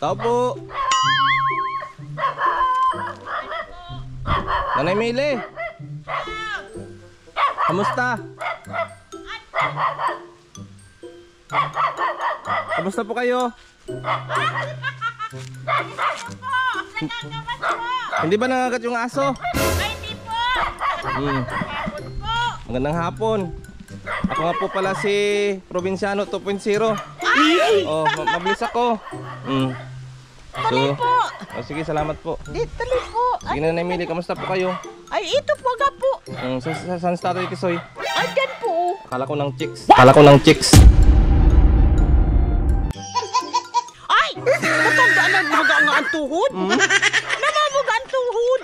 Tao po. Nanay Mili. Kamusta? Kamusta po kayo? Hindi ba nangagat yung aso? Ay, hindi po. Magandang hapon. Ako nga po pala si Probinsyano 2.0. Oh, mabilis ako. So, oh, sige, salamat po. Dito po. Sige na, Nanay Mili, kamusta po kayo? Ay, ito po nga po. Saan sa Tatay Tisoy? Ay, dyan po. Akala ko ng chicks. Akala ko ng chicks. Ay! Matandaan na maga nga ang tuhod. Namamuga ang tuhod.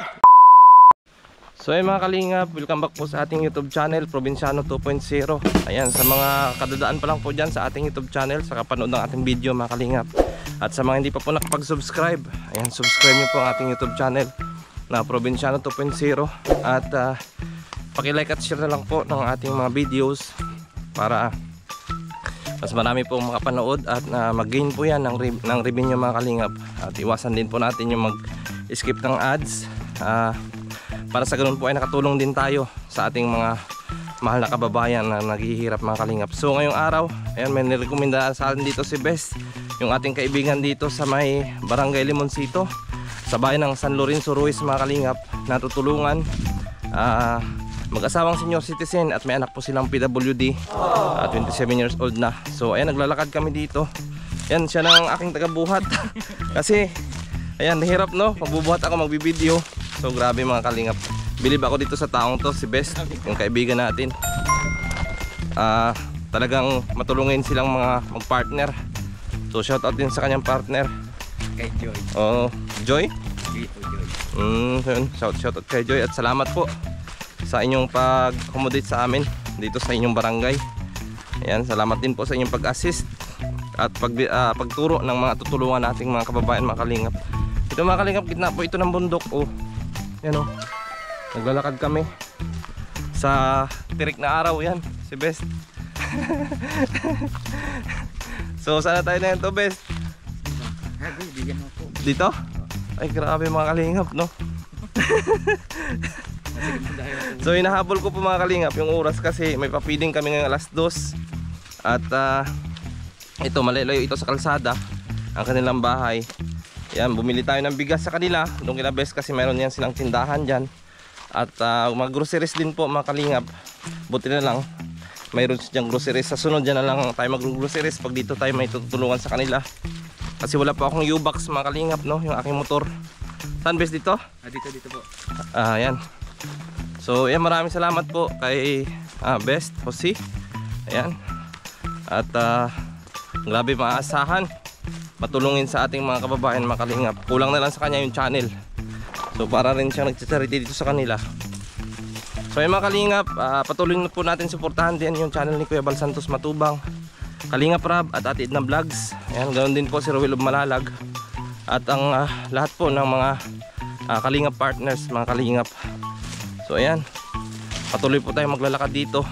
So ay mga kalingap, welcome back po sa ating YouTube channel, Probinsyano 2.0. Ayan, sa mga kadadaan pa lang po dyan sa ating YouTube channel, sa kapanood ng ating video mga kalingap. At sa mga hindi pa po nakapag-subscribe, ayan, subscribe nyo po ang ating YouTube channel na Probinsyano 2.0. At paki-like at share na lang po ng ating mga videos para mas marami pong makapanood at mag-gain po yan ng revenue mga kalingap. At iwasan din po natin yung mag-skip ng ads. Para sa ganun po ay nakatulong din tayo sa ating mga mahal na kababayan na naghihirap mga kalingap. So ngayong araw, ayan, may nirekomenda sa atin dito si Best, yung ating kaibigan dito sa may Barangay Limoncito, sa bayan ng San Lorenzo Ruiz mga kalingap, natutulungan mag-asawang senior citizen at may anak po silang PWD, 27 years old na. So ayan, naglalakad kami dito. Ayan, siya na ang aking tagabuhat kasi ayan, nahirap no, magbubuhat ako, magbibideo. So grabe mga kalingap, bilib ako dito sa taong to, si Best, yung kaibigan natin. Talagang matulungin silang mga mag-partner. So shoutout din sa kanyang partner kay Joy. Oh, Joy? Joy. Shoutout kay Joy at salamat po sa inyong pag-accommodate sa amin dito sa inyong barangay. Ayan, salamat din po sa inyong pag-assist at pagturo ng mga tutulungan nating mga kababayan mga kalingap. Ito mga kalingap, gitna po ito ng bundok. Oh, yan oh, naglalakad kami sa tirik na araw. Yan, si Best. So sana tayo na yan to, Best? Dito? Ay grabe mga kalingap no. So hinahabol ko po mga kalingap yung oras kasi may papiding kami ngayong alas 2. At ito, malalayo ito sa kalsada ang kanilang bahay. Yan, bumili tayo ng bigas sa kanila doon kila Best kasi meron yan silang tindahan dyan. At mga groceries din po mga kalingap. Buti na lang mayroon silang groceries. Sa sunod dyan na lang tayo mag-groceries pag dito tayo may tutulungan sa kanila. Kasi wala pa akong U-Box mga kalingap no, yung aking motor. Saan Best dito? Dito po. Yan. So yan, maraming salamat po kay Best Jose. Ayan. At grabe, maaasahan matulungin sa ating mga kababayan mga kalingap. Kulang na lang sa kanya yung channel. So para rin siyang nagcha-charity dito sa kanila. So yung mga kalingap, patuloy na po natin suportahan din yung channel ni Kuya Bal Santos Matubang, Kalingap Rab at Ate Edna Vlogs. Ayan, ganoon din po si Rowell of Malalag. At ang lahat po ng mga Kalingap partners mga kalingap. So ayan, patuloy po tayo maglalakad dito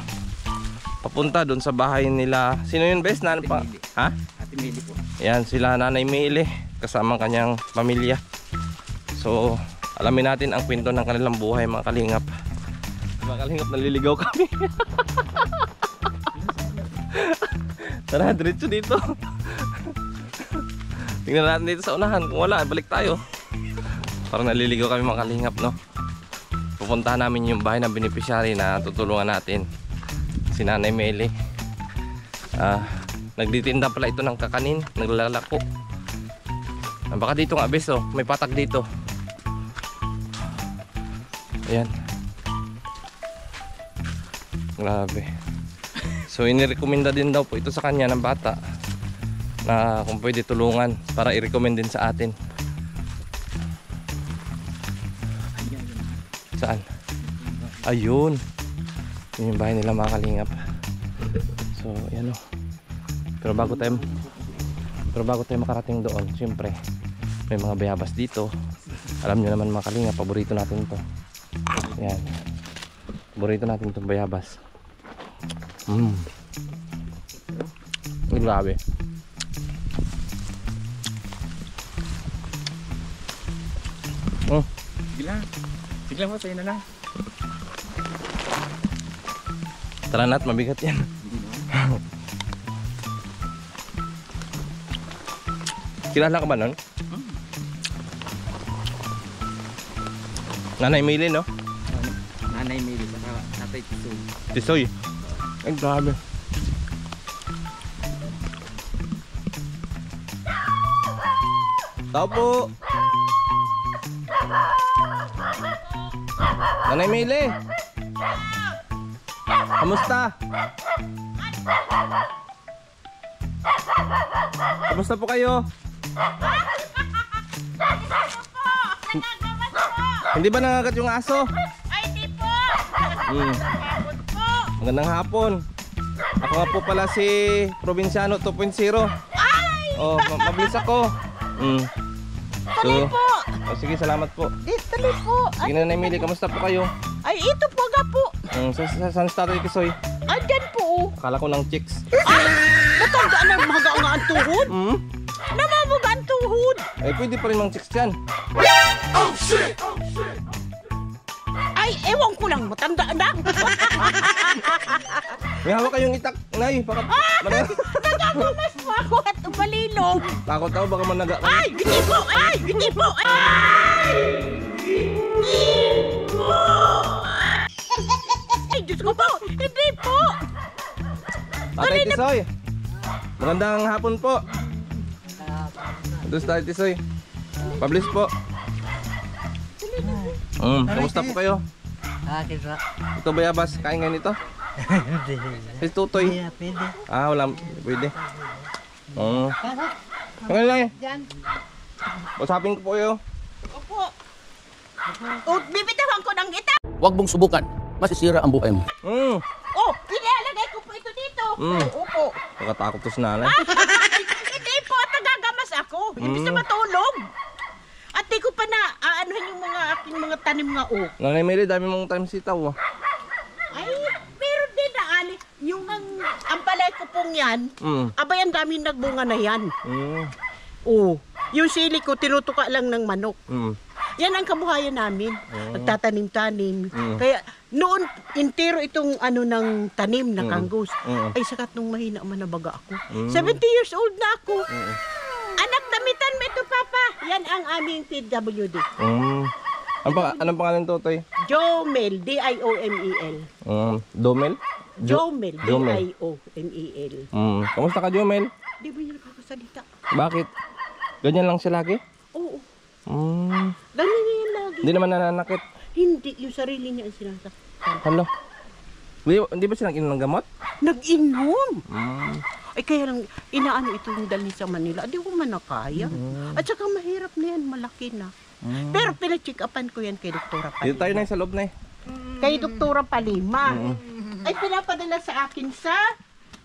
papunta doon sa bahay nila. Sino yun Best? Ha? Ate Mili po. Ayan, sila Nanay Mili kasama kanyang pamilya. So alamin natin ang kwento ng kanilang buhay mga kalingap. Mga kalingap, naliligaw kami. Tara, diretso dito. Tingnan natin dito sa unahan, kung wala, balik tayo. Parang naliligaw kami mga kalingap no. Pupuntahan namin yung bahay ng beneficiary na tutulungan natin, si Nanay Mili. Nagtitinda pala ito ng kakanin, naglalako. Baka dito nga Bes, oh, may patag dito. Ayan. Grabe. So inirekomenda din daw po ito sa kanya ng bata na kung pwede tulungan para i-recommend din sa atin. Saan? Ayun. Yun yung bahay nila mga kalingap. So yan o. Pero bago tayo makarating doon, siyempre may mga bayabas dito. Alam nyo naman mga kalingap, paborito natin ito. Yan, paborito natin itong bayabas. Grabe. Oh. Sige lang. Sige lang po, sa'yo na lang. Tara Nat, mabigat yan. Hindi naman. Kilala ka ba nun? Nanay Mili, no? Nanay Mili, saka Tatay Tisoy. Tisoy. Ay, grabe. Tao po. Nanay Mili. Kamusta? Kamusta po kayo? Hindi ba nangagat yung aso? Ay, di po. Hapon po. Magandang hapon. Ako nga po pala si Probinsyano 2.0. Ay! Oh, mabilis ako. Tuloy po. Oh, sige, salamat po. Tuloy po. Sige na Emily, kamusta po kayo? Ay, ito po nga po. Saan sa Tatay Tisoy? Andyan po. Akala ko ng chicks. Ay, matandaan na maga nga ang tuhod. Hmm? Namamuga ang tuhod. Ay, pwede pa rin mga chicks yan. Ay, ewan ko lang, matanda na. May hawak kayong itak, Nay. Bakit? Nagagamas po ako at umalilong. Takot ako, baka managa kayo. Ay, hindi po. Ay, hindi po. Ay! Ay, Diyos ko po. Hindi po. Tatay Tisoy. Magandang hapon po. Ito si Tatay Tisoy. Pablis po. Kamusta po kayo? Ito bayabas, kain nga nito? Si Tutoy. Ah, wala, pwede. Ngayon lang eh. Usapin ko po kayo. Opo. O, bibitawan ko ng ita. Huwag mong subukan. Masisira ang buhay mo. Oh, ilalagay ko po ito dito. Opo. Nakatakot to si nanay. Hindi po, tagagamas ako. Hindi sa matulog. At di ko pa na aanuhin yung mga aking mga tanim nga o. Nanay Mary, dami mong time sitaw. Ay, meron din na ali. Yung ang palay ko pong yan, abay ang daming nagbunga na yan. Oh, yung sili ko, tinutuka lang ng manok. Yan ang kabuhayan namin. Nagtatanim-tanim. Kaya noon, intero itong ano ng tanim na kanggos. Ay, sakat nung mahina man nabaga ako. 70 years old na ako. Anak, damitan mo ito, Papa. Yan ang aming PWD. Anong pangalan to, Toy? Jomel, D-I-O-M-E-L. Domel? Jomel, Jomel. D-I-O-M-E-L. Kamusta ka, Jomel? Di ba niya nakakasalita? Bakit? Ganyan lang siya lagi? Oo. Ganyan niya yan lagi. Hindi naman nananakit. Hindi, yung sarili niya ang sinasaktan. Hala. Hindi ba siya nag-inom ng gamot? Nag-inom. Ay kaya lang, inaano itong dalhin sa Manila. Di ko man nakaya. At saka mahirap na yan, malaki na. Pero pina-check upan ko yan kay Doktora Dito tayo Palima. na sa loob na eh. Kay Doktora Palima. Ay pinapadala sa akin sa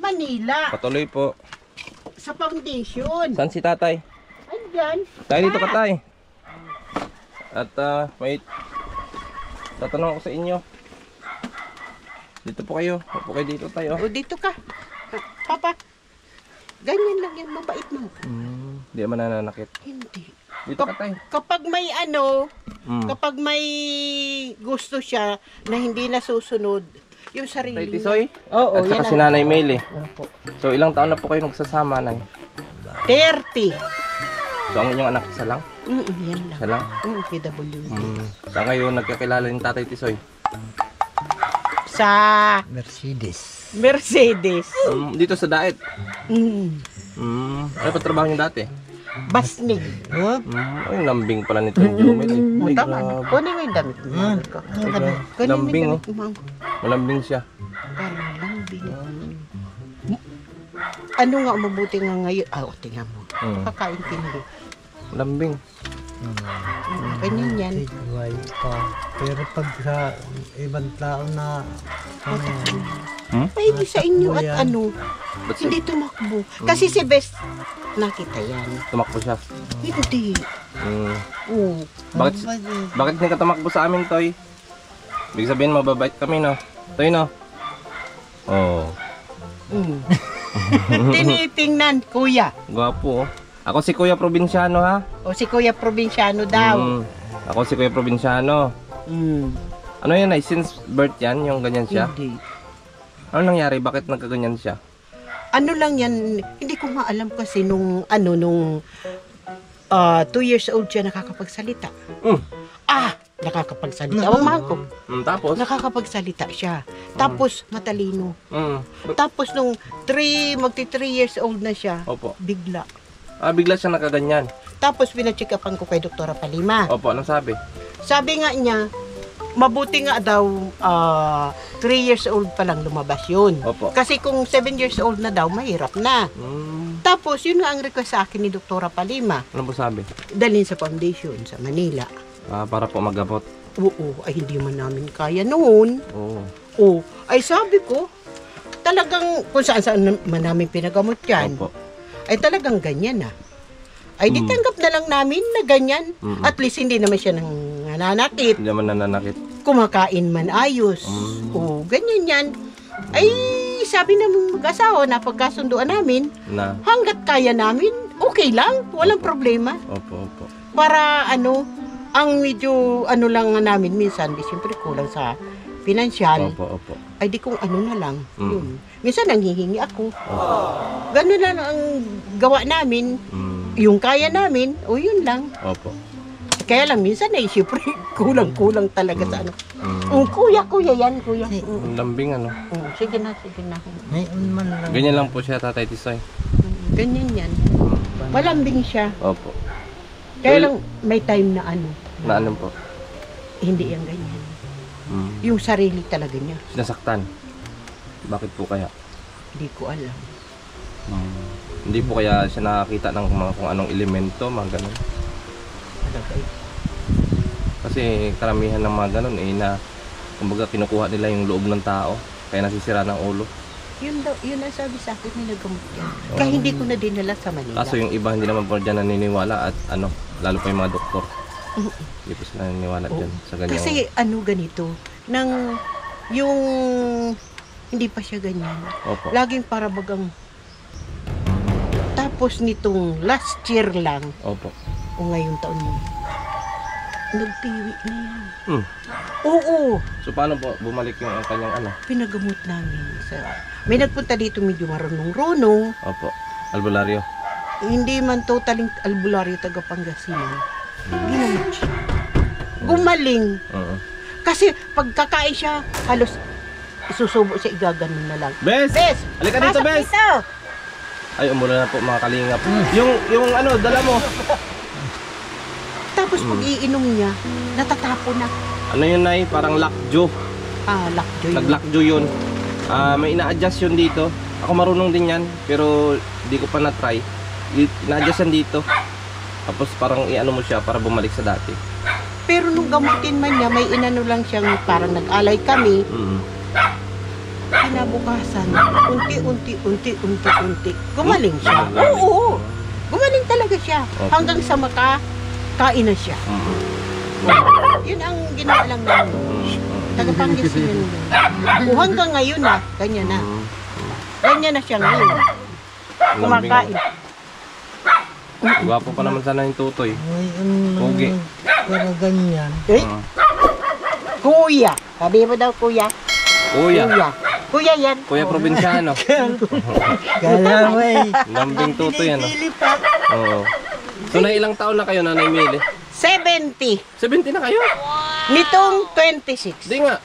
Manila. Patuloy po. Sa foundation. Saan si tatay? Andyan. Tayo dito ka tay. At may tatanong ako sa inyo. Dito po kayo. Upo kayo dito tayo. O dito ka. Papa. Ganyan lang yan, mabait mo. Hindi naman nananakit. Hindi. Dito ka tay. Kapag may kapag may gusto siya na hindi nasusunod, yung sarili. Tay Tisoy? Oo, At saka yan si Nanay Mel eh. So ilang taon na po kayo nagsasama, Nay? 30. So ang inyong anak isa lang? Yan lang. Isa lang? PWD. Sa ngayon nagkakilala ni Tatay Tisoy? Sa Mercedes. Dito sa Daet? Mm. Ano pa trabaho niyo dati? Basnig. Ay, lambing pala nito yung Jomel eh. Ay, Tama. grabe. Kunin mo yung damit mo. Kunin mo Lambing, yung oh. damit mo. Malambing siya. Parang lambing. Ano nga mabuti nga ngayon? Tingnan mo. Kakaintindi. Lambing. Ganyan yan. Buhay pa. Pero pag sa ibang tao na Pwede sa inyo at yan. ano, Ba't hindi tumakbo. Kasi si Best, nakita yan. tumakbo siya? Hindi. Oo. Bakit hindi ka tumakbo sa amin, Toy? Ibig sabihin, mababait kami, no? Toy, no? Oh. Tinitingnan, kuya. Gwapo, oh. Ako si Kuya Probinsyano, ha? O si Kuya Probinsyano daw. Ako si Kuya Probinsyano. Ano yan ay? Since birth yan? Yung ganyan siya? Hindi. Ano nangyari? Bakit nagkaganyan siya? Ano lang yan, hindi ko maalam kasi nung 2 years old siya nakakapagsalita. Nakakapagsalita. Ang mahal ko. Tapos? Nakakapagsalita siya. Tapos matalino. Mm. Tapos nung 3 years old na siya, Opo. bigla. Bigla siya nakaganyan. Tapos pina-check upan ko kay Doktora Palima. Opo, anong sabi? Sabi nga niya, mabuti nga daw 3 years old pa lang lumabas yun. Opo. Kasi kung 7 years old na daw, mahirap na. Tapos yun nga ang request sa akin ni Doktora Palima. Ano po sabi? Dalhin sa foundation sa Manila. Para po magabot. Oo, ay hindi man namin kaya noon. Oo. Oo, ay sabi ko, talagang kung saan man namin pinagamot yan, Opo. ay talagang ganyan na. Ay ditanggap na lang namin na ganyan. At least hindi naman siya nananakit. Hindi naman nananakit. Kumakain man ayos. Oo, ganyan yan. Ay sabi ng mag-asawa na pagkasunduan namin, Na? hanggat kaya namin, okay lang, walang problema. Opo, opo. Para ang medyo lang namin minsan, di siyempre kulang sa pinansyal. Opo, opo. Ay di kung na lang. Yun. Minsan nanghihingi ako. Ganun lang ang gawa namin. Yung kaya namin, o yun lang. Opo. Kaya lang minsan ay siyempre kulang-kulang talaga sa kuya yan, kuya. Ang lambing ano. Sige na. Ngayon man lang. Ganyan lang po siya, Tatay Tisoy. Ganyan yan. Malambing siya. Opo. Kaya lang may time na Na ano po? hindi yan ganyan. Yung sarili talaga niya. Sinasaktan. Bakit po kaya? Hindi ko alam. Hindi po kaya siya nakakita ng mga kung anong elemento, mga ganun. Talaga eh. Kasi karamihan ng mga ganun na kumbaga kinukuha nila yung loob ng tao, kaya nasisira ng ulo. Yun ang sabi sa akin, may nagamot yan. Kaya hindi ko na dinala sa Manila. Kaso yung iba hindi naman po dyan naniniwala at lalo pa yung mga doktor. Hindi po sila naniniwala dyan sa ganyan. Kasi ganito, yung hindi pa siya ganyan. Opo. Laging para bagang tapos nitong last year lang, Opo. o ngayong taon mo, nagtiwi na yan. Oo, So paano po bumalik yung kanyang pinagamot namin. May nagpunta dito medyo marunong-runong. Opo. Albularyo. Hindi man totaling albularyo taga Pangasinan. Ginamot siya. Gumaling. Kasi pagkakain siya, halos isusubo siya, igaganon na lang. Bes! Bes! Halika dito, pasok Bes! dito! Ay, umula na po mga kalingap. Yung dala mo. Tapos pag iinom niya, natatapon na. Ano yun, Nay? Parang lockjaw. Lockjaw yun. Nag-lockjaw yun. May ina-adjust yun dito. Ako marunong din yan, pero di ko pa na-try. Ina-adjust yan dito. Tapos parang i-ano mo siya para bumalik sa dati. Pero nung gamutin man niya, may inano lang siyang parang nag-alay kami. Kinabukasan, unti-unti. Gumaling siya. Oo. Gumaling talaga siya. Okay. Hanggang sa makakain na siya. Yun ang ginawa lang namin. Tagapangasinan yun. Hanggang ngayon na, ganyan na. Ganyan na siya ngayon. Kumakain. Gwapo pa naman sana yung tutoy. Ngayon Pogi. Pero ganyan. Eh, kuya. Sabi mo daw kuya. Kuya. Kuya yan. Kuya Probinsyano. Kala mo eh. Lambing tutoy ano. Pilipat. Oo. So na ilang taon na kayo, Nanay Mili? 70. 70 na kayo? Nitong 26. Hindi nga.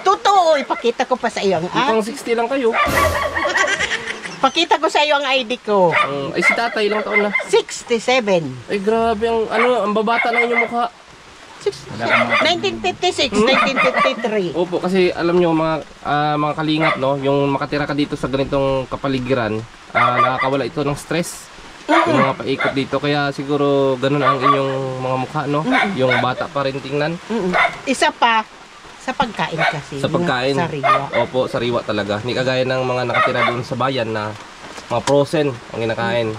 Totoo, ipakita ko pa sa iyo ang Mukhang 60 lang kayo. Pakita ko sa iyo ang ID ko. Ay si tatay, ilang taon na? 67. Ay grabe, ang babata ng inyong mukha. 1956, 1953. Opo, kasi alam nyo mga kalingap, no, yung makatira ka dito sa ganitong kapaligiran, nakakawala ito ng stress. Yung mga paikot dito, kaya siguro ganun ang inyong mga mukha, no? Yung bata pa rin tingnan. Isa pa, sa pagkain kasi. Sa pagkain. Sa sariwa. Opo, sariwa talaga. Hindi kagaya ng mga nakatira doon sa bayan na mga frozen ang kinakain.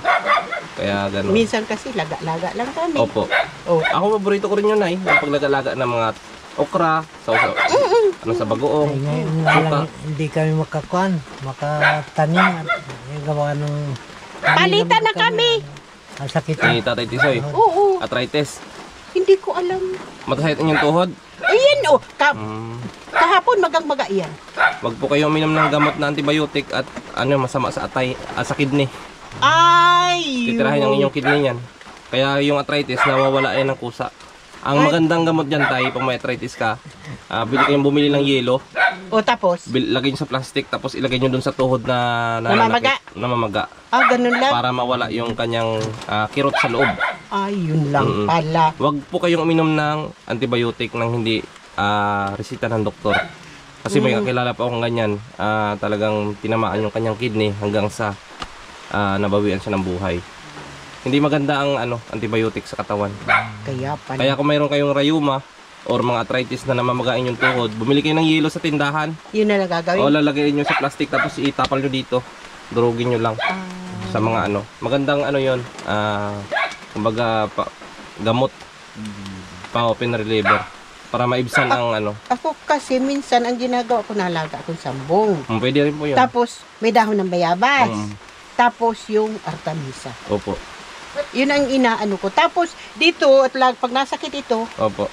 Kaya ganun. Minsan kasi laga-laga lang kami. Opo. Oh. Ako paborito ko rin yun, Nay. Yung paglalaga ng mga okra, sa bagoong. Ay, ngayon nga suka. lang hindi kami makatanim at gawa ng... Palitan na kami. Ang sakit. Ni Tatay Tisoy. Oo. Arthritis. Hindi ko alam. Masakit yung tuhod? Ayan oh, Mm. kahapon magang-maga yan. Wag po kayo uminom ng gamot na antibiotic at ano masama sa sa kidney. Ay! Titirahin ang inyong kidney niyan. Kaya yung arthritis nawawala yan ng kusa. Ang magandang gamot diyan tay, pag may arthritis ka, bumili ng yelo, O tapos? lagay nyo sa plastic tapos ilagay nyo dun sa tuhod na namamaga Ah, ganun lang? para mawala yung kanyang kirot sa loob. Ay, yun lang Mm-mm. pala. Wag po kayong uminom ng antibiotic nang hindi resita ng doktor. Kasi may kakilala pa akong ganyan, talagang tinamaan yung kanyang kidney hanggang sa nabawian siya ng buhay. Hindi maganda ang antibiotic sa katawan. Kaya pala. Kaya kung mayroon kayong rayuma or mga arthritis na namamagain yung tuhod, bumili kayo ng yelo sa tindahan. Yun na lang gagawin? O lalagay nyo sa plastic tapos itapal nyo dito. Durugin nyo lang sa mga magandang yon, kumbaga gamot pain reliever para maibsan ang Ako kasi minsan ang ginagawa ko, nalaga akong sambong. Pwede rin po yun. Tapos may dahon ng bayabas. Mm. Tapos yung artemisa. Opo. Yun ang inaano ko. Tapos dito, at pag nasakit ito, Opo.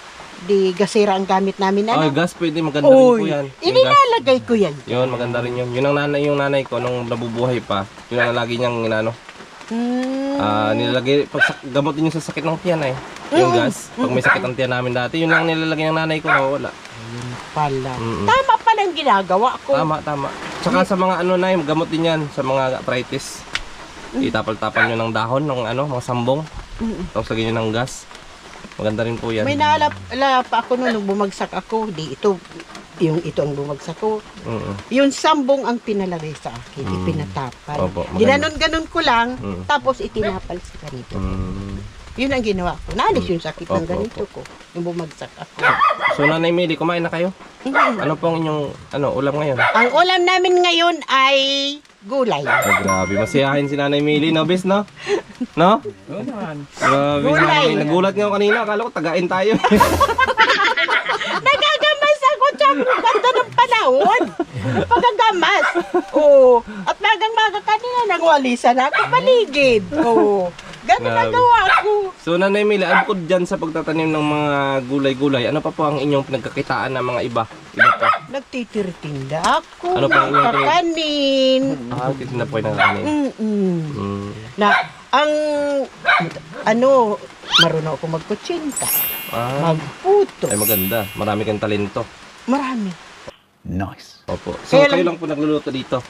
di gasera ang gamit namin. Ay, gas pwede, maganda rin po Oy, yan. Yung gas. inilalagay ko yan. Yun, maganda rin yun. Yun ang nanay ko nung nabubuhay pa. Yun ang lagi niyang nilalagay, gamot din yung sa sakit ng tiyan yung gas. Pag may sakit ang tiyan namin dati, yun lang nilalagay ng nanay ko, nawawala. Yun pala. Mm-mm. Tama pala ang ginagawa ko. Tama. Tsaka sa mga gamot din yan, sa mga arthritis. Itapal-tapal nyo ng dahon, ng mga sambong. Tapos lagyan nyo ng gas. Maganda rin po yan. May naalala pa ako nung bumagsak ako. Ito ang bumagsak ko. Yung sambong ang pinalagay sa akin, ipinatapal. Opo, maganda. Ginanon-ganon ko lang, tapos itinapal sa ganito. Yun ang ginawa ko. Naalis yung sakit ng ganito ko. Yung bumagsak ako. So Nanay Mili, kumain na kayo? Ano pong inyong ulam ngayon? Ang ulam namin ngayon ay gulay. Ay, grabe. Masiyahin si Nanay Mili, no, bis, no? No? Oo naman. Grabe si Nanay Mili. Nagulat nga ako kanina. Akala ko tagain tayo. Nagagamas ako, tsaka ganda ng panahon. Pagagamas. Oo. At magang-maga kanina, nangwalisan ako paligid. Oo. Ganun Grabe. nagawa ko. So Nanay Mili, bukod dyan sa pagtatanim ng mga gulay-gulay, ano pa po ang inyong pinagkakitaan ng mga iba? Iba pa? Nagtitirtinda ako. Ano pa ang inyong Kakanin. Titinda po yung nakakanin. Na, ang, marunong ako magkutsinta. Magputo. Ay maganda. Marami kang talento. Marami. Nice. Opo. So Kaya kayo lang- lang po nagluluto dito.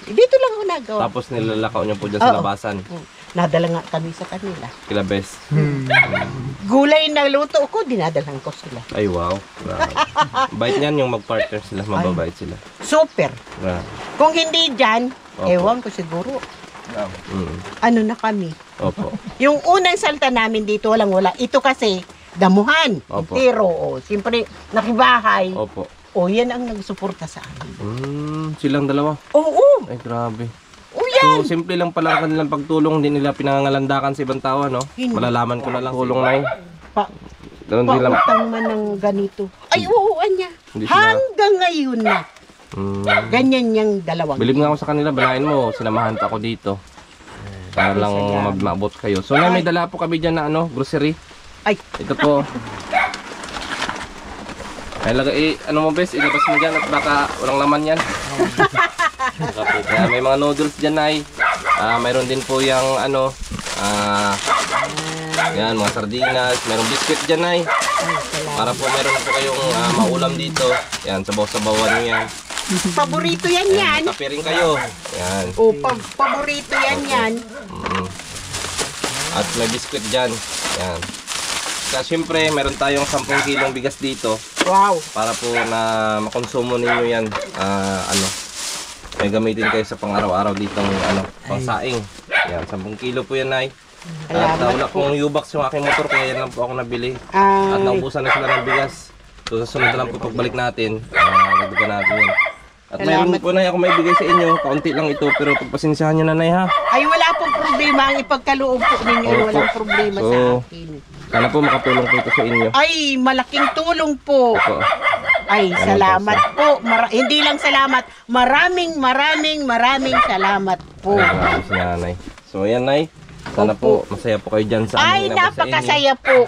Dito lang ako nagawa. Tapos nilalakaw niyo po dyan sa Oo. labasan. Nadala nga kami sa kanila. Kila Bes. Gulay na luto ko, dinadalang ko sila. Ay wow. Grabe. Bait niyan yung mag-partner sila. Mababait sila. Super. Grabe. Kung hindi dyan, Opo. ewan ko siguro. Ano na kami. Opo. Yung unang salta namin dito, walang-wala. Ito kasi, damuhan. Opo. Pero, siyempre, nakibahay. Opo. Yan ang nagsuporta sa amin. Silang dalawa. Oo. Ay grabe. Yan. So simple lang pala ang kanilang pagtulong. Hindi nila pinangangalandakan sa ibang tao, no? Hindi. Malalaman ko na lang. Tulong na yun. Ganun din lang. Pautang man ng ganito. Ay, oo, niya. Hindi sila- Hanggang ngayon na. Ganyan yung dalawang. Bilib nga ako sa kanila, balain mo, sinamahan pa ako dito. Para lang maabot kayo. So may dala po kami dyan na grocery. Ay, Ito po. Ay lagay, mo bes, ilabas mo dyan at baka walang laman yan. Kaya may mga noodles dyan ay. Mayroon din po yung yan, mga sardinas, mayroong biscuit dyan ay. Para po meron po kayong maulam dito. Yan, sabaw-sabawan nyo yan. paborito yan. Kape rin kayo. Yan. Paborito yan. At may biscuit dyan. Yan. Kaya syempre, meron tayong 10 kilong bigas dito. Wow. Para po na makonsumo ninyo yan. May gamitin kayo sa pang-araw-araw ditong pangsaing. Yan, 10 kilo po yan ay. At wala pong U-box yung aking motor, kaya yan lang po ako nabili. At naubusan na sila ng bigas. So sa sunod na lang po pagbalik natin, dagdagan natin yan. At mayroon po na ako may bigay sa inyo, kaunti lang ito, pero pagpasensyahan nyo nanay ha. Ay, wala pong problema. Ang ipagkaloob po ninyo, Opo. walang problema sa So, akin. Sana po makatulong po ito sa inyo. Ay, malaking tulong po. Opo. Ay, salamat po. Hindi lang salamat. Maraming salamat po. Ay, grabe si nanay. So ayan nay, Sana po masaya po kayo dyan sa Ay, aming inabot sa inyo. napakasaya po.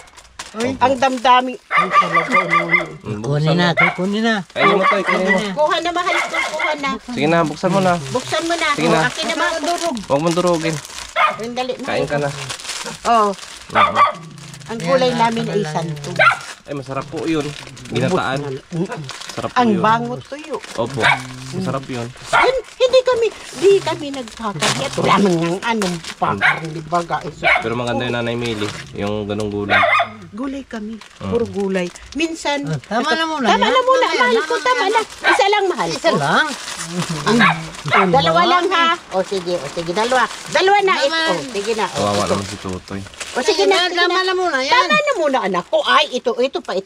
Ang damdami. Ay, talaga naman. Kunin na, kunin na. Kainin mo to, kainin mo. Kuha na, mahal ko. Kuha na. Sige na, buksan mo na. Buksan mo na. Sige na. Akin na ba? Durog. Huwag mong durugin. Dali, Kain ka na. Oh, ang gulay namin ay santo. Ay, masarap po yun. Ginataan. Sarap po Ang yun. bango tuyo. Opo, masarap yun. Hindi kami nagkakayat. Wala man ng anong pakaribaga. Pero maganda yung Nanay Mili, yung ganong gulay. Gulay kami. Puro gulay. Minsan, Tama na muna. tama na muna, mahal ko, tama na. Isa lang, mahal ko. Isa lang. Dalawa lang ha. O sige, dalawa. Dalawa na ito. O, sige na. Kawawa naman si Tutoy. O sige na, sige Tama na. na muna yan. Tama na muna, anak ko. Ay, ito pa. Ay,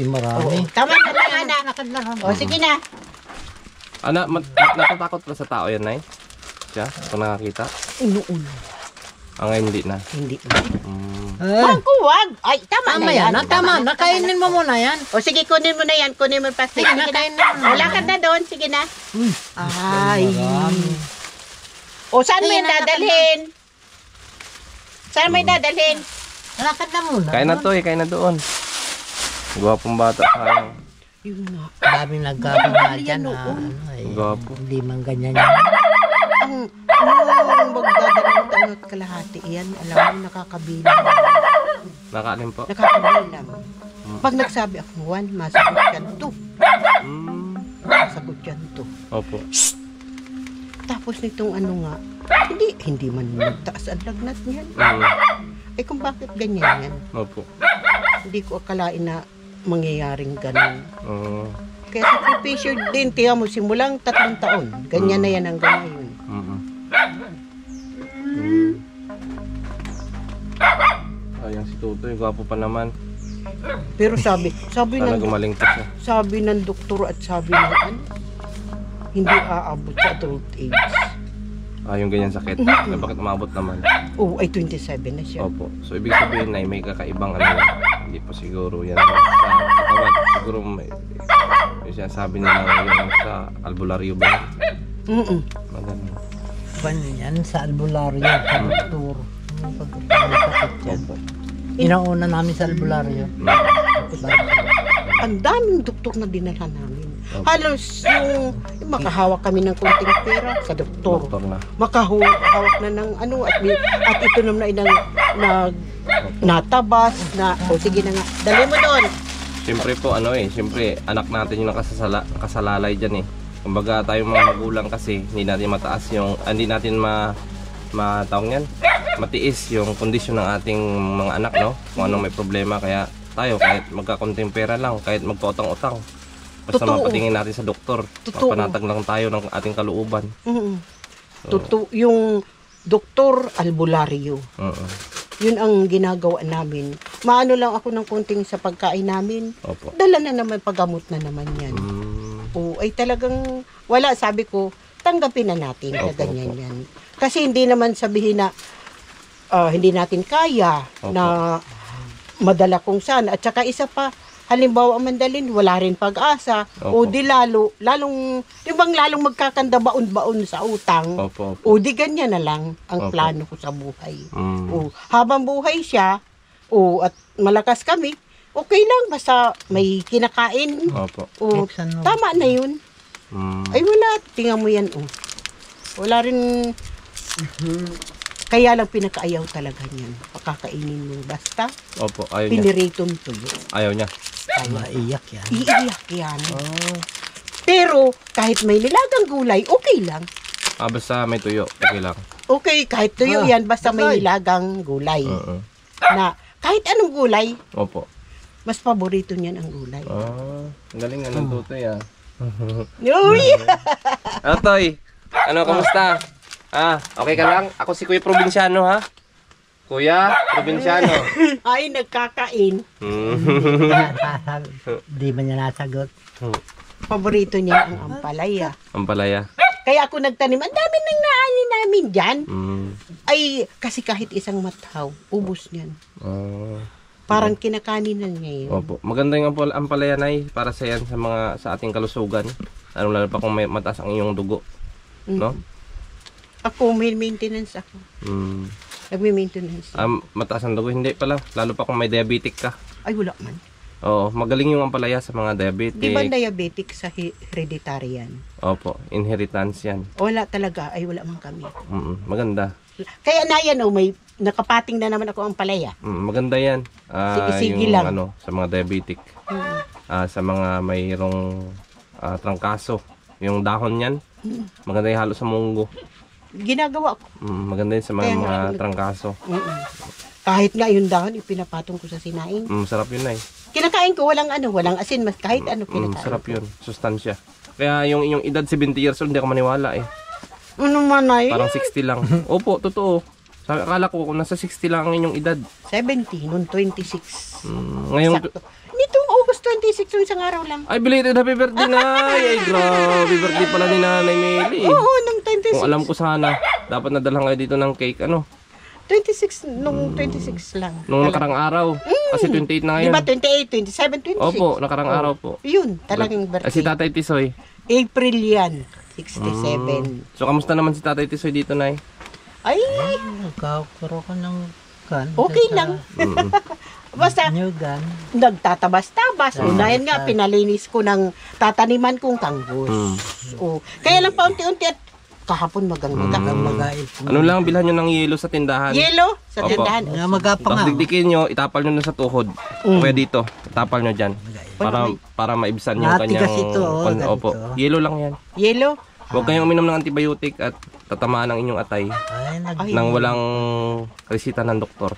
marami. Tama na, anak. O sige na. Natatakot ba sa tao yan, Nay? Siya, kung nakakita? Inuuno. Ngayon hindi na. Hindi. Eh, Wag ko, wag. Ay, tama Tama na yan. yan. Tama. Nakainin mo muna yan. O sige, kunin mo na yan. Kunin mo yung plastic. Sige, Sige na. nakainin mo na. Wala ka na doon. Sige na. Ay. Marami. O saan mo Sige yung na, dadalhin? Saan mo yung dadalhin? Lakad na muna. Kain na to, kain na doon. Gwapong bata, sayang. Yun nga. Daming nagkakita dyan. oo. Gwapo. Hindi man ganyan yan. Ang magdadalawang taon at kalahati, yan, alam mo, nakakabilang. Nakaalim po. Nakakabilang. Pag nagsabi ako, 1, masagot yan 2. Masagot yan 2. Opo. Tapos nitong ano nga, hindi man nagtaas ang lagnat niyan. Eh kung bakit ganyan yan, Opo. hindi ko akalain na mangyayaring ganun. Oo. Kaya sa preparation din, tiyan mo, simulang 3 taon, ganyan na yan hanggang ngayon. Ayang si Tutoy, gwapo pa naman. Pero sabi Sana ng gumaling pa siya. sabi ng doktor at sabi ng ano, hindi aabot sa adult age. Yung ganyan sakit. Bakit umabot naman? Oh, ay 27 na siya. Opo. So, ibig sabihin na may kakaibang ano yan. Hindi po siguro yan sa katawan. Siguro may yung sinasabi nila yung sa albularyo ba yan? Maganda. Paano yan? Sa albularyo. Sa doktor. Pagkakasakit yan. Opo. Inauna namin sa albularyo. Ang daming doktor na dinala namin. Halos yung makahawak kami ng konting pera sa doktor. Doktor na. Makahawak na ng ano at ito naman ay natabas na o sige na nga. Dali mo doon. Siyempre po siyempre anak natin yung nakasalalay diyan eh. Kumbaga tayong mga magulang kasi hindi natin mataas yung hindi natin matawag yan, matiis yung kondisyon ng ating mga anak, no? Kung anong may problema, kaya tayo kahit magkakonting pera lang, kahit magpautang-utang, basta Totoo. mapatingin natin sa doktor, Totoo. mapanatag lang tayo ng ating kalooban. Totoo, yung doktor albularyo. Yun ang ginagawa namin. Maano lang ako ng konting sa pagkain namin. Opo. Dala na naman, paggamot na naman yan. Oo, ay talagang wala, sabi ko, tanggapin na natin na Opo, ganyan opo. yan. Kasi hindi naman sabihin na hindi natin kaya Opo. na madala kung saan. At saka isa pa, halimbawa mandalin, wala rin pag-asa. Opo. O di lalong, yung bang lalong magkakanda baon-baon sa utang. Opo, opo. O di ganyan na lang ang Opo. plano ko sa buhay. Mm. O, habang buhay siya, at malakas kami, okay lang, basta may kinakain. Opo. O, Buksan mo. tama na yun. Ay wala, tingnan mo yan. Wala rin, kaya lang pinakaayaw talaga niyan. Pakakainin mo basta, Opo, ayaw niya. piniriton tuyo. Ayaw niya. Maiyak yan. Iiyak yan. Pero kahit may nilagang gulay, okay lang. Basta may tuyo, okay lang. Okay, kahit tuyo yan, basta may nilagang gulay. Na kahit anong gulay, Opo. mas paborito niyan ang gulay. Ang galing nga ng Tutoy Uy! Toy, kamusta? Okay ka lang? Ako si Kuya Probinsyano, ha? Kuya Probinsyano. Ay, nagkakain. Di ba niya nasagot? Paborito niya ang ampalaya. Ang palaya. Kaya ako nagtanim, ang dami nang naani namin dyan. Mm. Ay, kasi kahit isang mataw, ubos niyan. Ah. Parang kinakaninan niya yun. Opo. Maganda yung ampalaya, Nay, para sa yan sa ating kalusugan. Lalo pa kung may mataas ang iyong dugo. No? Ako, may maintenance ako. Nagme-maintenance. Mataas ang dugo, hindi pala. Lalo pa kung may diabetic ka. Ay, wala man. Oo, magaling yung ampalaya sa mga diabetic. Di ba diabetic sa hereditary yan? Opo, inheritance yan. Wala talaga. Ay, wala man kami. Maganda. Kaya na yan, may nakapating na naman ako ang palaya. Maganda yan. Sige yung, lang. sa mga diabetic. Sa mga mayroong trangkaso. Yung dahon yan, maganda yung halo sa munggo. Ginagawa ko. Maganda yun sa mga, Kaya mga nga, trangkaso. Kahit nga yung dahon, ipinapatong ko sa sinaing. Sarap yun ay. Kinakain ko, walang asin, mas kahit ano kinakain Sarap ko. yun, sustansya. Kaya yung inyong edad 70 years old, hindi ako maniwala eh. Ano man ay? Parang 60 lang. Opo, totoo. Akala ko kung nasa 60 lang ang inyong edad. 70, noon 26. Ngayon, Sakto. Nitong August 26, yung isang araw lang. ay belated happy birthday na. Ay, grabe birthday pala ni Nanay Meli. Oo, nung 26. Kung alam ko sana, dapat nadalhan kayo dito ng cake, 26, nung 26 lang. nung nakarang araw. Kasi 28 na Di ngayon. ba 28, 27, 26? Opo, nakarang araw po. Yun, talagang birthday. Si Tatay Tisoy. April yan, 67. So, kamusta naman si Tatay Tisoy dito, Nay? Ay, Nagkakuro ko ng gun. okay lang. Basta, New gun. nagtatabas-tabas. Unayan nga, pinalinis ko ng tataniman kong kanggos. Oh. Kaya lang paunti-unti at kahapon magang-magang. Magail. Ano lang, bilhan nyo ng yelo sa tindahan. Yelo sa Opo. tindahan. Nga magapang Tapos nga. digdikin nyo, itapal nyo na sa tuhod. Kaya dito, itapal nyo dyan. Para maibsan yung Natigas kanyang... ito, ganito. Opo, yelo lang yan. Yelo. Huwag kayong uminom ng antibiotic at tatamaan ng inyong atay Ay, nang walang resita ng doktor.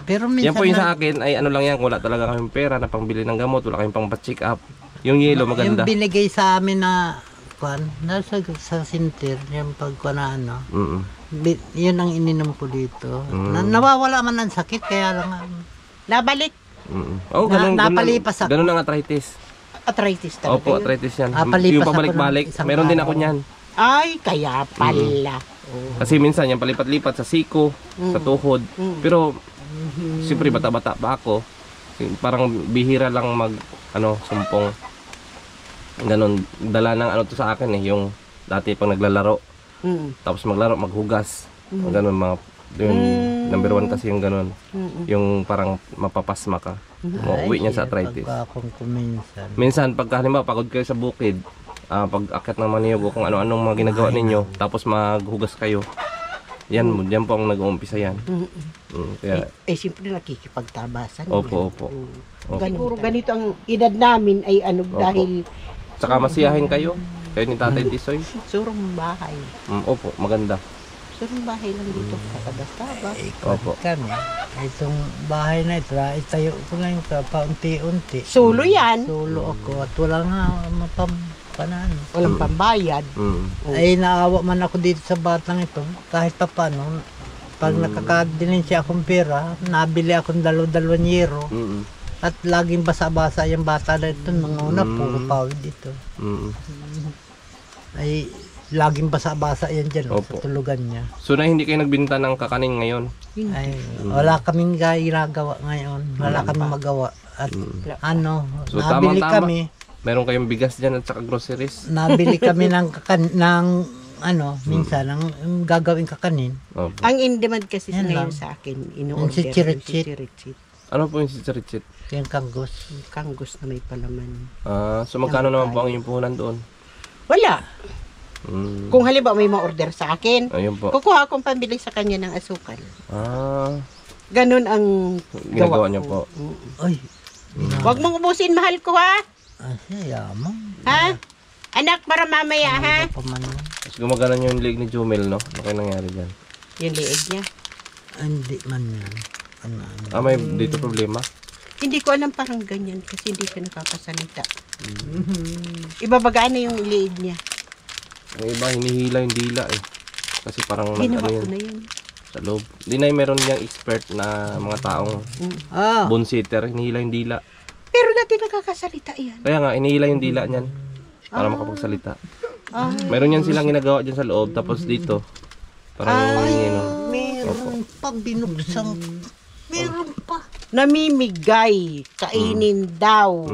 pero minsan Yan po yung sa akin ay ano lang yan, kung wala talaga kayong pera na pangbili ng gamot, wala kayong pang check up. Yung yelo maganda. yung binigay sa amin na kwan, nasa sa sinter, yung pagkwan na ano, yun ang ininom ko dito. Nawawala man ang sakit, kaya lang Nabalik. Oh, ganun, napalipas ako. ganun ang arthritis. Arthritis talaga Opo, yun. arthritis yan. Palipas Yung ako pabalik-balik. ng isang Meron din ako araw. niyan. Ay, kaya pala. Kasi minsan yung palipat-lipat sa siko, sa tuhod. Pero siyempre bata-bata pa ako. Parang bihira lang sumpong. Ganon, dala ng to sa akin yung dati pang naglalaro. Tapos maglaro, maghugas. Ganon yung number 1 kasi yung ganon. Yung parang mapapasma ka. Mauwi niya sa arthritis. Akong kuminsan. Minsan pagka halimbawa pagod kayo sa bukid, pag akyat ng maniyog o kung ano-anong mga ginagawa ninyo, tapos maghugas kayo. Yan po ang nag-uumpisa yan. Kaya, Siyempre nakikipagtabasan. opo. Siguro ganito ang edad namin ay dahil Saka masiyahin kayo ni Tatay Tisoy. surong bahay. Opo, maganda. Surong bahay lang dito. Katabas-tabas. Opo. Kami, itong bahay na ito, itayo ko lang paunti-unti. Sulo yan. Sulo ako at wala nga mapampanan. Walang pambayad. Ay naawa man ako dito sa batang ito, kahit pa paano, pag nakakadinin siya akong pera, nabili akong dalawang euro. At laging basa-basa yung bata na ito, nung una puro pawid dito. Ay laging basa-basa yan dyan Opo. sa tulugan niya. So na hindi kayo nagbinta ng kakanin ngayon? Ay, wala kaming ginagawa ngayon. Wala kaming magawa. At So, nabili tamang-tama. kami. Meron kayong bigas dyan at saka groceries? Nabili kami minsan ng gagawing kakanin. Opo. Ang in-demand kasi Yan ngayon lang. sa akin, Yung ino-order si Chiritchit. Ano po yung sitsarichit? Yung kanggos. Yung kanggos na may palaman. So magkano naman po ang inyong puhunan doon? Wala. Kung halimbawa may ma-order sa akin, Ayun po. kukuha akong pambili sa kanya ng asukal. Ganun ang Ginagawa gawa niyo ko. po. Ay, Huwag mong ubusin, mahal ko ha. siya yaman. Ha? Anak, para mamaya ha. Paman. Tapos gumagana yung leg ni Jumel, no? Ano kayo nangyari dyan? Yung liig niya. Hindi man yan. May dito problema? Hindi ko alam parang ganyan kasi hindi siya nakakasalita. Ibabagaan na yung liig niya. Yung iba, hinihila yung dila eh. Kasi parang Ginawa nag-ano ko yun na yun. sa loob. Di na meron niyang expert na mga taong bone sitter, hinihila yung dila. Pero dati nakakasalita yan. Kaya nga, hinihila yung dila niyan para makapagsalita. Meron yan silang ginagawa dyan sa loob, tapos dito, parang Meron pa binuksang. Meron pa. Namimigay. Kainin daw.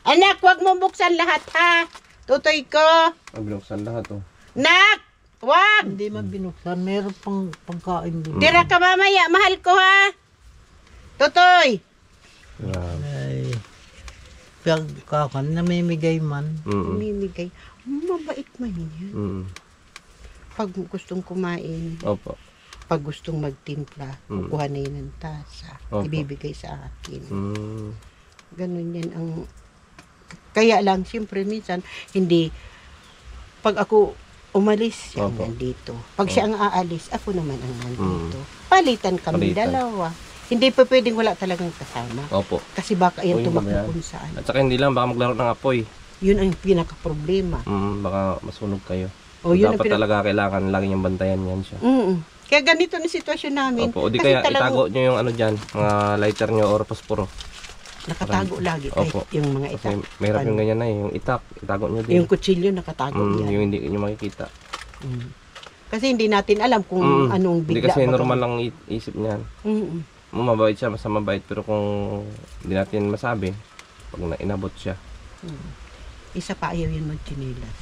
Anak, wag mo buksan lahat ha. Tutoy ko. Binuksan lahat oh. Nak! Wag! Hindi man binuksan. Meron pang pagkain doon. Tira ka mamaya, mahal ko ha. Totoy! Grabe. Ay, pagkakan, namimigay man. Umimigay. Mabait man yan. Pag gustong kumain, Opo. pag gustong magtimpla, kukuha na yun ng tasa. Opo. Ibibigay sa akin. Mm. Ganun yan ang... Kaya lang, siyempre minsan, hindi... Pag ako umalis, siya ang Opo. nandito. Pag siya ang aalis, ako naman ang nandito. Palitan kami Palitan. dalawa. Hindi pa pwedeng wala talagang kasama. Opo. Kasi baka yan Uy, tumakbo mamaya. kung saan. At saka hindi lang, baka maglaro ng apoy. Yun ang pinaka-problema. Baka masunog kayo. O, yun ang Dapat talaga kailangan lagi niyang bantayan yan siya. Kaya ganito na sitwasyon namin. Opo, o di Kasi kaya talagang itago nyo yung ano dyan, mga lighter nyo or posporo. nakatago lagi kahit Opo. yung mga Kasi itak. mahirap yung Ano? ganyan na eh, yung itak, itago nyo din. Yung kutsilyo nakatago yan. Yung hindi nyo makikita. Kasi hindi natin alam kung anong Hindi bigla. kasi baga- normal lang isip niyan. Mabait siya, basta mabait, pero kung hindi natin masabi, pag inabot siya. Isa pa ayaw yun magchinilas.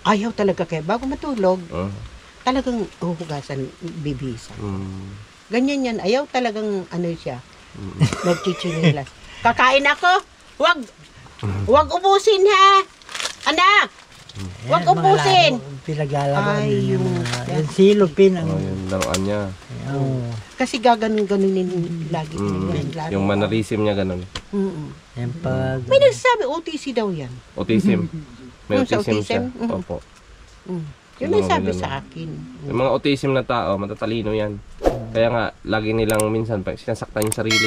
Ayaw talaga kaya bago matulog, talagang huhugasan, bibisan. Ganyan yan, ayaw talagang ano siya, nagchichinilas. Kakain ako, wag ubusin ha, anak, wag ubusin. Pinaglalaban Ay, niya yung- yung silupin ang... Yung laruan niya. Oo. Kasi gaganon-ganonin lagi. lagi. Yung mannerism niya ganun. Yung pag... May nagsasabi, OTC daw yan. Autism. May Sa autism siya. autism? Opo. Yun ang sabi sa akin. Yung mga autism na tao, matatalino yan. Kaya nga, lagi nilang minsan sinasaktan yung sarili.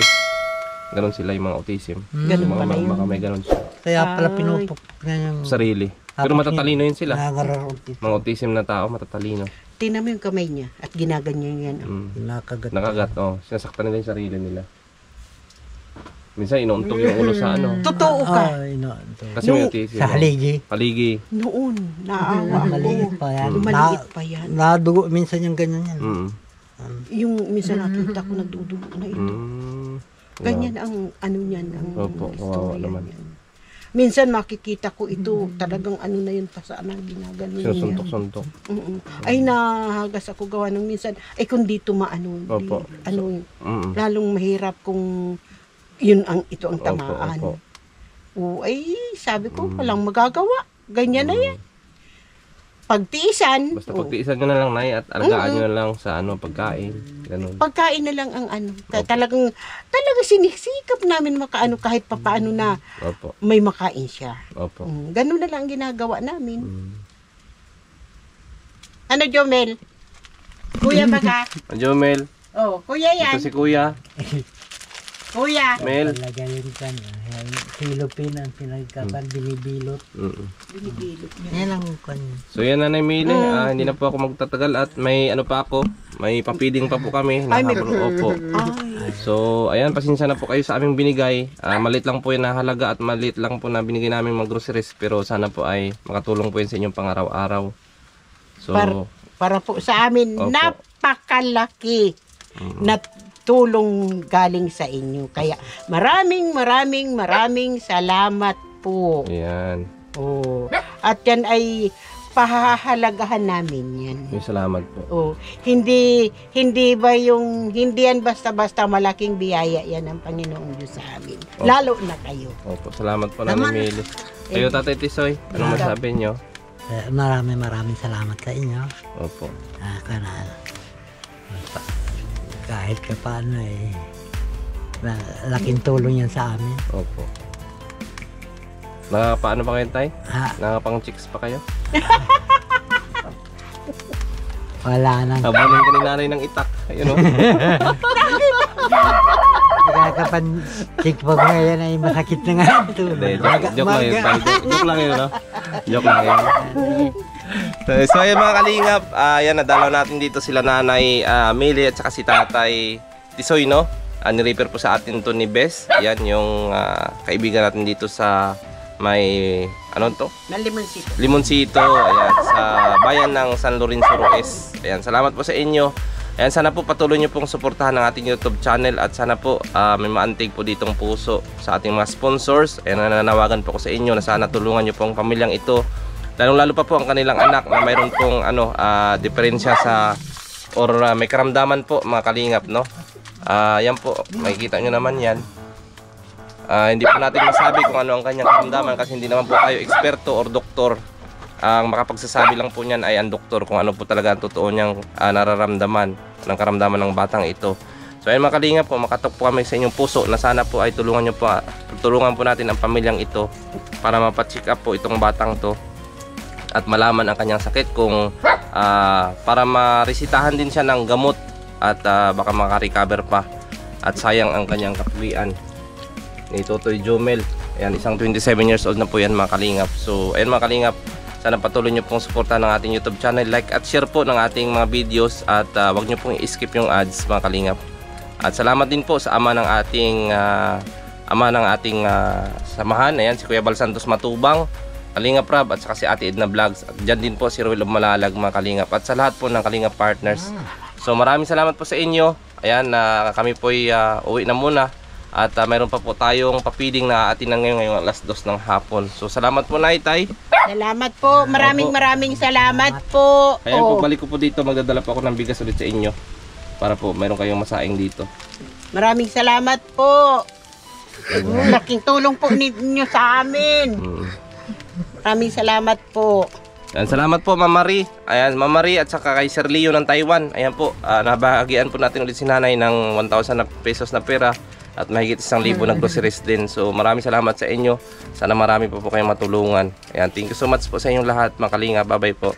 Ganon sila yung mga autism. Ganun Yung mga pala yun. baka may ganon siya. Kaya pala Ay. pinupukpok niya yung... Sarili. Pero matatalino yun sila. Nakakararunti. Mga autism na tao, matatalino. Tingnan mo yung kamay niya at ginaganyan yan. Nakagat. Nakagat, sinasaktan nila yung sarili nila. Minsan inuuntog yung ulo sa ano. Totoo ka. Ay, no. Kasi may autism. Sa haligi. Haligi. Noon, naawa Maliit ko. pa yan. Maliit pa yan. Nadugo minsan yung ganyan yan. Yung minsan nakita ko nagdudugo na ito. Ganyan ang ano niyan, ang Opo, kawawa istorya naman. niyan. Minsan makikita ko ito, talagang ano na yun, pasaan ang ginagano niya. Sinusuntok-suntok. Ay, nahagas ako gawa ng minsan. Ay, kung dito maano, Opo. lalong mahirap kung yun ang ito ang tamaan. Opo. O, ay, sabi ko, walang magagawa. Ganyan na yan. Pagtiisan. Basta pagtiisan nyo na lang, Nay, at alagaan nyo na lang sa pagkain. Ganun. Pagkain na lang ang ano. Talagang sinisikap namin makaano kahit papaano na Opo. may makain siya. Opo. Ganun na lang ang ginagawa namin. Ano, Jomel? Kuya ba ka? Jomel, Oh, kuya yan. ito si Kuya. Kuya. Mel. Talaga yun kan. Silupin ang pinagkakan, binibilot. Binibilot niya. Yan ang kan. So yan, Nanay Mili, hindi na po ako magtatagal at may ano pa ako, may papiding pa po kami. Ay, may- Opo. Ay, So, ayan, pasensya na po kayo sa aming binigay. Maliit lang po yung nahalaga at maliit lang po na binigay namin mga groceries. Pero sana po ay makatulong po yun sa inyong pang-araw-araw. So, para po sa amin, Opo. napakalaki na tulong galing sa inyo. Kaya maraming salamat po. ayan. Oh. At yan ay pahahalagahan namin yan. May salamat po. Oh, hindi yan basta-basta malaking biyaya yan ng Panginoong Diyos sa amin. Opo. Lalo na kayo. Opo, salamat po, Nanay Mili. Kayo, Tatay Tisoy, anong masabi nyo? Maraming salamat sa inyo. Opo. Kahit ka paano laking tulong yan sa amin. Opo. Paano pa kayo, Tay? Ha, Nakapang chicks pa kayo? wala nang Habulin ka ni Nanay ng itak. Ayun o. kakapan chickpog ngayon ay masakit na nga ito. Hindi, joke lang yun. Tay. Joke lang yun, no? Joke lang yun. So ayan mga kalingap, ayan, nadalaw natin dito sila Nanay Mili at saka si Tatay Tisoy, no? Ni-repair po sa atin to ni Bes. Ayan, yung kaibigan natin dito sa may, ano to? Nalimansito. Limoncito, ayan, sa bayan ng San Lorenzo Ruiz. Ayan, salamat po sa inyo. Ayan, sana po patuloy nyo pong suportahan ng ating YouTube channel at sana po may maantig po ditong puso sa ating mga sponsors. Ayan, nananawagan po ko sa inyo na sana tulungan nyo po ang pamilyang ito. Lalong-lalo pa po ang kanilang anak na mayroon pong diferensya sa may karamdaman po mga kalingap, no? Yan po, makikita nyo naman yan. Hindi po natin masabi kung ano ang kanyang karamdaman kasi hindi naman po tayo eksperto or doktor. Ang makapagsasabi lang po niyan ay ang doktor kung ano po talaga ang totoo niyang nararamdaman ng karamdaman ng batang ito. So ayun mga kalingap po, makatok po kami sa inyong puso na sana po ay tulungan po natin ang pamilyang ito para mapacheck up po itong batang to at malaman ang kanyang sakit kung para maresitahan din siya ng gamot at baka makarecover pa. At sayang ang kanyang kapugian ni Totoy Jomel. Ayan, isang 27 years old na po yan mga kalingap. So ayun mga kalingap, sana patuloy nyo pong suportahan ng ating YouTube channel, like at share po ng ating mga videos at wag nyo pong i-skip yung ads mga kalingap. At salamat din po sa ama ng ating samahan, ayan, si Kuya Bal Santos Matubang, Kalingap Rab, at saka si Ate Edna Vlogs. At dyan din po si Ruel of Malalag mga kalingap, at sa lahat po ng Kalingap partners. So maraming salamat po sa inyo. Ayan, kami po uwi na muna. At mayroon pa po tayong papiling na atin ngayong alas 2 ng hapon. So salamat po na Itay. Salamat po. Maraming salamat po. Ayan po, balik ko po dito. Magdadala po ako ng bigas ulit sa inyo para po mayroon kayong masaing dito. Maraming salamat po. Laking tulong po ninyo sa amin. Maraming salamat po. Ayan, salamat po Ma'am Marie. Ayan, Ma'am Marie at saka kay Sir Leo ng Taiwan. Ayan po, nabahagian po natin ulit si nanay ng 1,000 pesos na pera at mahigit 1,000 na groceries din. So maraming salamat sa inyo. Sana marami po kayong matulungan. Ayan, thank you so much po sa inyong lahat. Makalinga, bye bye po.